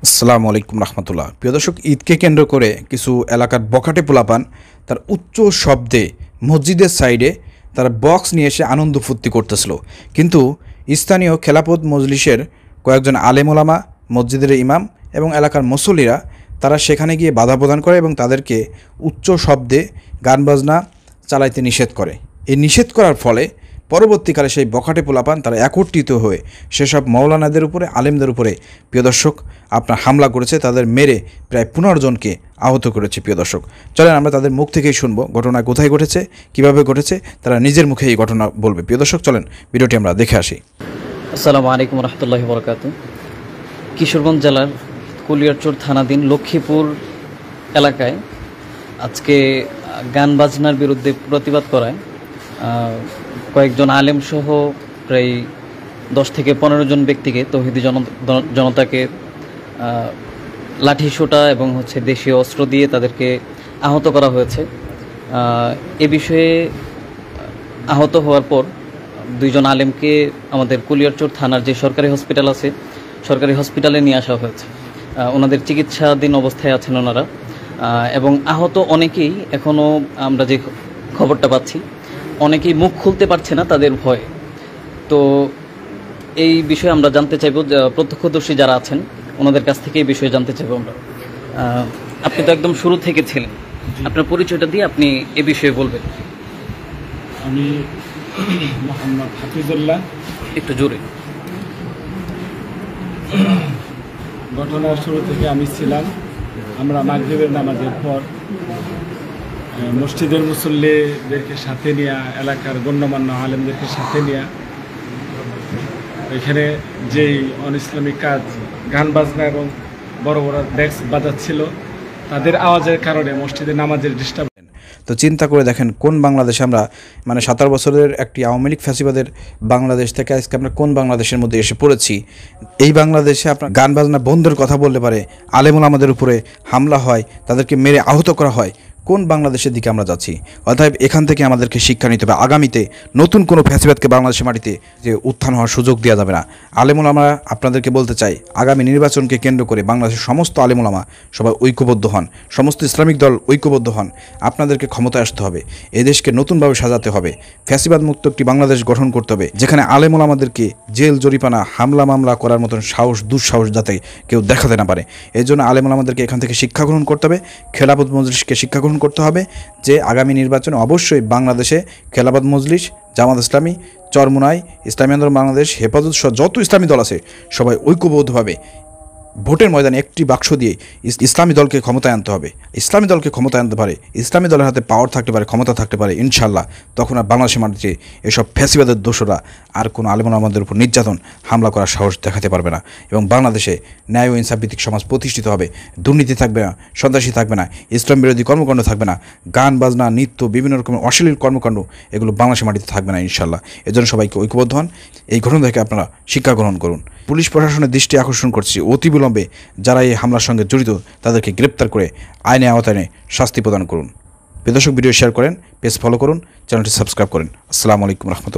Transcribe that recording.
আসসালামু আলাইকুম রহমতুল্লাহ। প্রিয় দর্শক, ঈদকে কেন্দ্র করে কিছু এলাকার বখাটে পোলাপান তার উচ্চ শব্দে মসজিদের সাইডে তারা বক্স নিয়ে এসে আনন্দ ফুর্তি করতেছিল, কিন্তু স্থানীয় খেলাফত মজলিসের কয়েকজন আলেম ওলামা, মসজিদের ইমাম এবং এলাকার মুসল্লিরা তারা সেখানে গিয়ে বাধা প্রদান করে এবং তাদেরকে উচ্চ শব্দে গান বাজনা চালাইতে নিষেধ করে। এই নিষেধ করার ফলে পরবর্তীকালে সেই বখাটে পোলাপান তারা একত্রিত হয়ে সেসব মৌলানাদের উপরে, আলেমদের উপরে প্রিয় দর্শক আপনার হামলা করেছে, তাদের মেরে প্রায় 15 জনকে আহত করেছে। প্রিয় দর্শক, চলেন আমরা তাদের মুখ থেকেই শুনবো ঘটনা কোথায় ঘটেছে, কিভাবে ঘটেছে, তারা নিজের মুখে এই ঘটনা বলবে। প্রিয় দর্শক, চলেন ভিডিওটি আমরা দেখে আসি। আসসালামু আলাইকুম রহমতুল্লাহি বরকাতুহু। কিশোরগঞ্জ জেলার কুলিয়ারচর থানাধীন লক্ষ্মীপুর এলাকায় আজকে গান বাজনার বিরুদ্ধে প্রতিবাদ করায় কয়েকজন আলেম সহ প্রায় 10 থেকে 15 জন ব্যক্তিকে, তৌহিদি জনতাকে লাঠি সোঁটা এবং দেশীয় অস্ত্র দিয়ে তাদেরকে আহত করা হয়েছে। এ বিষয়ে আহত হওয়ার পর 2 জন আলেমকে আমাদের কুলিয়ারচর থানার যে সরকারি হসপিটাল আছে, সরকারি হসপিটালে নিয়ে আসা হয়েছে। ওনাদের চিকিৎসাধীন অবস্থায় আছেন ওনারা, এবং আহত অনেকেই এখনও, আমরা যে খবরটা পাচ্ছি, অনেকেই মুখ খুলতে পারছে না তাদের ভয়ে। তো এই বিষয়ে আমরা জানতে চাইব, প্রত্যক্ষদর্শী যারা আছেন ওনাদের কাছ থেকে এই বিষয়ে জানতে চাইব আমরা। আপনি তো একদম শুরু থেকে ছিলেন, আপনার পরিচয়টা দিয়ে আপনি এ বিষয়ে বলবেন। আমি মোহাম্মদ হাফিজুল্লাহ। একটু জোরে। ঘটনার শুরু থেকে আমি ছিলাম। আমরা মাগরিবের নামাজের পর মসজিদের মুসল্লিদেরকে সাথে নিয়ে, এলাকার গণ্যমান্য আলেমদেরকে সাথে নিয়ে এখানে যেই অনইসলামিক কাজ, গান বাজনা এবং বড় বড় ডেস্ক বাজাচ্ছিল, তাদের আওয়াজের কারণে মসজিদে নামাজের ডিস্টার্ব। তো চিন্তা করে দেখেন, কোন বাংলাদেশে আমরা, 17 বছরের একটি আওয়ামী লীগ ফ্যাসিবাদের বাংলাদেশ থেকে আজকে আমরা কোন বাংলাদেশের মধ্যে এসে পড়েছি। এই বাংলাদেশে আপনার গান বাজনা বন্ধের কথা বললে পারে আলেমুল আমাদের উপরে হামলা হয়, তাদেরকে মেরে আহত করা হয়। কোন বাংলাদেশের দিকে আমরা যাচ্ছি? অতএব এখান থেকে আমাদেরকে শিক্ষা নিতে হবে। আগামীতে নতুন কোনো ফ্যাসিবাদকে বাংলাদেশের মাটিতে যে উত্থান হওয়ার সুযোগ দেওয়া যাবে না। আলেমুল আমরা আপনাদেরকে বলতে চাই, আগামী নির্বাচনকে কেন্দ্র করে বাংলাদেশের সমস্ত আলেমুল আমা সবাই ঐক্যবদ্ধ হন, সমস্ত ইসলামিক দল ঐক্যবদ্ধ হন। আপনাদেরকে ক্ষমতায় আসতে হবে, এদেশকে নতুনভাবে সাজাতে হবে, ফ্যাসিবাদ মুক্ত একটি বাংলাদেশ গঠন করতে হবে, যেখানে আলেমুল আমাদেরকে জেল জরিপানা, হামলা মামলা করার মতন সাহস, দুঃসাহস যাতে কেউ দেখাতে না পারে। এই জন্য আলেমুল আমাদেরকে এখান থেকে শিক্ষা গ্রহণ করতে হবে, খেলাফত মজলিসকে শিক্ষা গ্রহণ করতে হবে যে আগামী নির্বাচনে অবশ্যই বাংলাদেশে খেলাফত মজলিস, জামাত ইসলামী, চরমুনাই, ইসলামী আন্দোলন বাংলাদেশ, হেফাজত সহ যত ইসলামী দল আছে সবাই ঐক্যবদ্ধভাবে ভোটের ময়দানে একটি বাক্স দিয়ে ইসলামী দলকে ক্ষমতায় আনতে হবে। ইসলামী দলকে ক্ষমতায় আনতে পারে, ইসলামী দলের হাতে পাওয়ার থাকতে পারে, ক্ষমতা থাকতে পারে, ইনশাল্লাহ তখন আর বাংলাদেশের মাটিতে এসব ফ্যাসিবাদের দোষরা আর কোনো আলেম আমাদের উপর নির্যাতন, হামলা করার সাহস দেখাতে পারবে না। এবং বাংলাদেশে ন্যায় ও ইনসাফ ভিত্তিক সমাজ প্রতিষ্ঠিত হবে। দুর্নীতি থাকবে না, সন্ত্রাসী থাকবে না, ইসলাম বিরোধী কর্মকাণ্ড থাকবে না, গান বাজনা, নৃত্য, বিভিন্ন রকমের অশ্লীল কর্মকাণ্ড এগুলো বাংলাদেশের মাটিতে থাকবে না ইনশাল্লাহ। এজন্য সবাইকে ঐক্যবদ্ধ হন, এই ঘটনা থেকে আপনারা শিক্ষা গ্রহণ করুন। পুলিশ প্রশাসনের দৃষ্টি আকর্ষণ করছি, অতি বিলম্বে যারা এই হামলার সঙ্গে জড়িত তাদেরকে গ্রেপ্তার করে আইনে আওতায় শাস্তি প্রদান করুন। প্রিয় দর্শক, ভিডিও শেয়ার করেন, পেজ ফলো করুন, চ্যানেলটি সাবস্ক্রাইব করেন। আসসালামু আলাইকুম রহমতুল্লাহ।